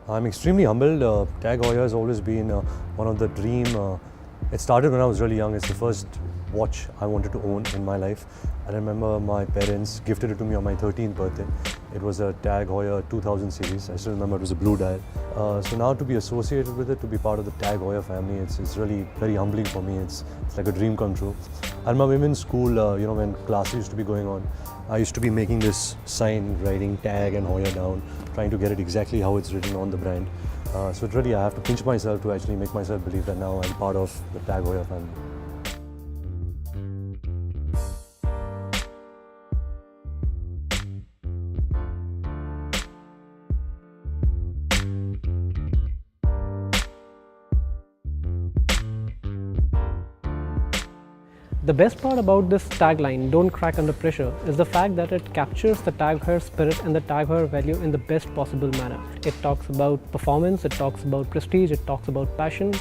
I'm extremely humbled. TAG Heuer has always been one of the dream. It started when I was really young. It's the first watch I wanted to own in my life. I remember my parents gifted it to me on my 13th birthday. It was a TAG Heuer 2000 series. I still remember it was a blue dial. So now to be associated with it, to be part of the TAG Heuer family, it's really very humbling for me. It's like a dream come true. I remember even in school, when classes used to be going on, I used to be making this sign, writing TAG and Heuer down, trying to get it exactly how it's written on the brand. So really I have to pinch myself to actually make myself believe that now I'm part of the TAG Heuer family. The best part about this tagline, "Don't crack under pressure," is the fact that it captures the TAG Heuer spirit and the TAG Heuer value in the best possible manner. It talks about performance, it talks about prestige, it talks about passion.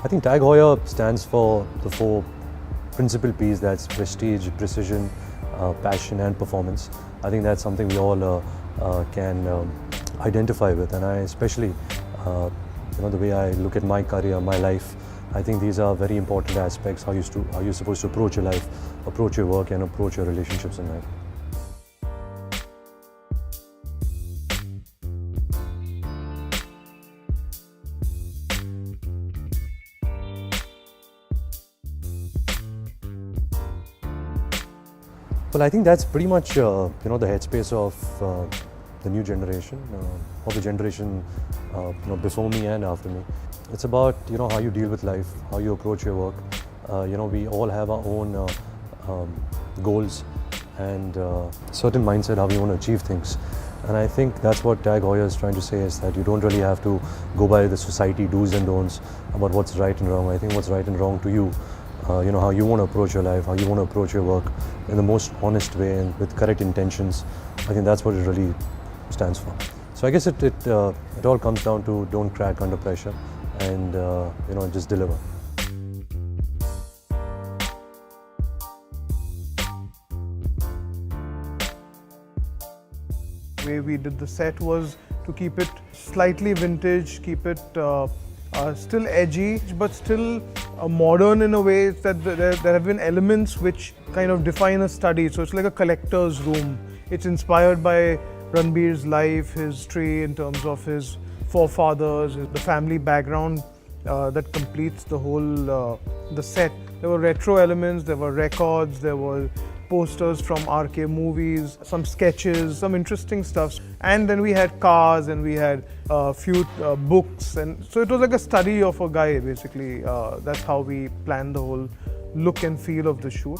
I think TAG Heuer stands for the four principal P's, that's prestige, precision, passion and performance. I think that's something we all can identify with, and I especially, the way I look at my career, my life, I think these are very important aspects, how you're supposed to approach your life, approach your work and approach your relationships in life. Well, I think that's pretty much the headspace of the new generation, or the generation before me and after me. It's about how you deal with life, how you approach your work. We all have our own goals and certain mindset how we want to achieve things. And I think that's what TAG Heuer is trying to say, is that you don't really have to go by the society do's and don'ts about what's right and wrong. I think what's right and wrong to you, how you want to approach your life, how you want to approach your work in the most honest way and with correct intentions. I think that's what it really stands for. So I guess it all comes down to don't crack under pressure and just deliver. The way we did the set was to keep it slightly vintage, keep it still edgy, but still modern in a way that there have been elements which kind of define a study. So it's like a collector's room. It's inspired by Ranbir's life, history in terms of his forefathers, the family background that completes the whole the set. There were retro elements, there were records, there were posters from RK movies, some sketches, some interesting stuff. And then we had cars and we had a few books, and so it was like a study of a guy basically. That's how we planned the whole look and feel of the shoot.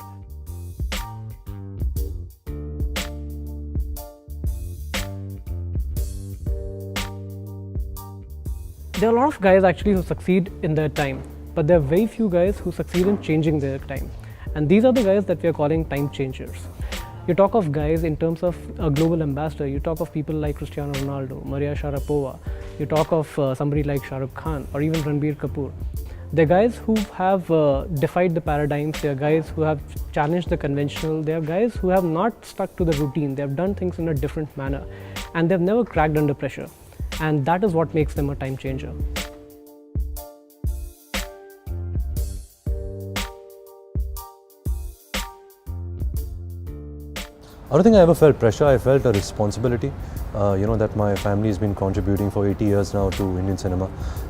There are a lot of guys actually who succeed in their time, but there are very few guys who succeed in changing their time. And these are the guys that we are calling time changers. You talk of guys in terms of a global ambassador, you talk of people like Cristiano Ronaldo, Maria Sharapova, you talk of somebody like Shah Rukh Khan or even Ranbir Kapoor. They're guys who have defied the paradigms, they're guys who have challenged the conventional, they're guys who have not stuck to the routine, they've done things in a different manner, and they've never cracked under pressure. And that is what makes them a time changer. I don't think I ever felt pressure. I felt a responsibility, that my family has been contributing for 80 years now to Indian cinema,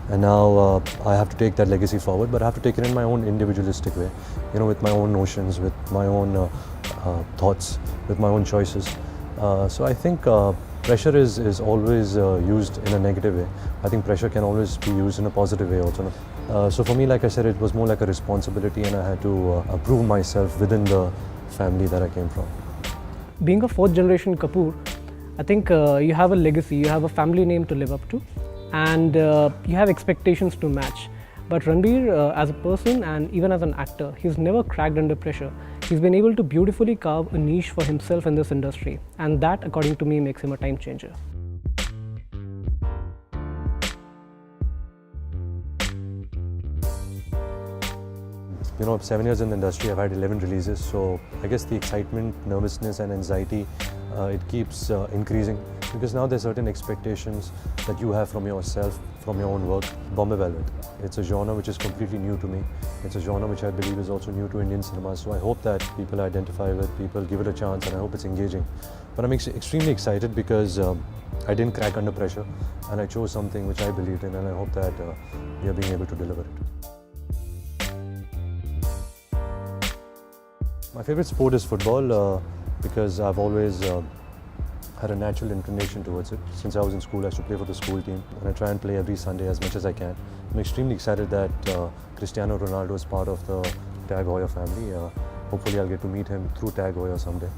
and now I have to take that legacy forward, but I have to take it in my own individualistic way, with my own notions, with my own thoughts, with my own choices. So I think pressure is always used in a negative way. I think pressure can always be used in a positive way also. So for me, like I said, it was more like a responsibility, and I had to prove myself within the family that I came from. Being a fourth generation Kapoor, I think you have a legacy, you have a family name to live up to, and you have expectations to match. But Ranbir, as a person and even as an actor, he's never cracked under pressure. He's been able to beautifully carve a niche for himself in this industry, and that, according to me, makes him a time changer. 7 years in the industry, I've had 11 releases, so I guess the excitement, nervousness and anxiety, it keeps increasing because now there's certain expectations that you have from yourself, from your own work. Bombay Velvet. It's a genre which is completely new to me. It's a genre which I believe is also new to Indian cinema, so I hope that people identify with, people give it a chance, and I hope it's engaging. But I'm extremely excited because I didn't crack under pressure and I chose something which I believed in, and I hope that we are being able to deliver it. My favorite sport is football because I've always had a natural inclination towards it. Since I was in school, I used to play for the school team, and I try and play every Sunday as much as I can. I'm extremely excited that Cristiano Ronaldo is part of the TAG Heuer family. Hopefully I'll get to meet him through TAG Heuer someday.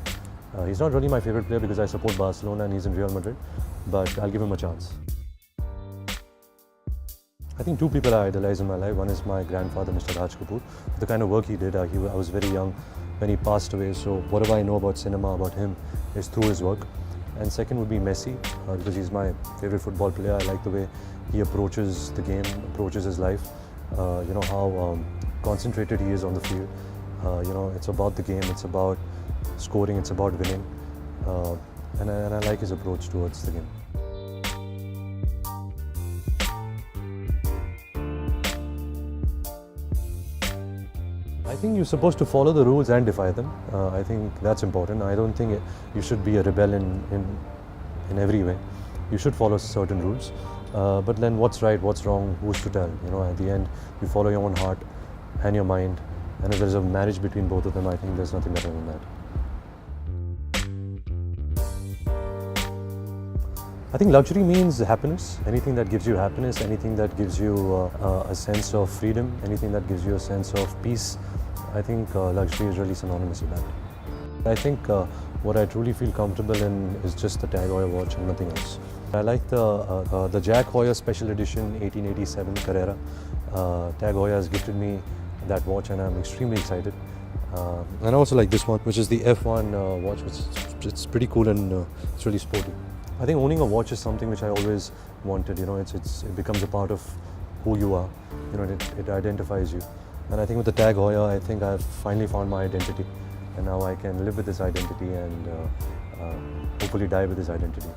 He's not really my favorite player because I support Barcelona and he's in Real Madrid, but I'll give him a chance. I think two people I idolize in my life. One is my grandfather, Mr. Raj Kapoor. The kind of work he did, I was very young when he passed away, so whatever I know about cinema, about him, is through his work. And second would be Messi, because he's my favorite football player. I like the way he approaches the game, approaches his life, how concentrated he is on the field. It's about the game, it's about scoring, it's about winning, and I like his approach towards the game. I think you're supposed to follow the rules and defy them. I think that's important. I don't think you should be a rebel in every way. You should follow certain rules. But then what's right, what's wrong, who's to tell? At the end, you follow your own heart and your mind. And if there's a marriage between both of them, I think there's nothing better than that. I think luxury means happiness. Anything that gives you happiness, anything that gives you a sense of freedom, anything that gives you a sense of peace. I think luxury is really synonymous with that. I think what I truly feel comfortable in is just the TAG Heuer watch and nothing else. I like the TAG Heuer Special Edition 1887 Carrera. TAG Heuer has gifted me that watch and I'm extremely excited. And I also like this one, which is the F1 watch. It's pretty cool and it's really sporty. I think owning a watch is something which I always wanted. It becomes a part of who you are. It identifies you. And I think with the TAG Heuer, I think I've finally found my identity. And now I can live with this identity and hopefully die with this identity.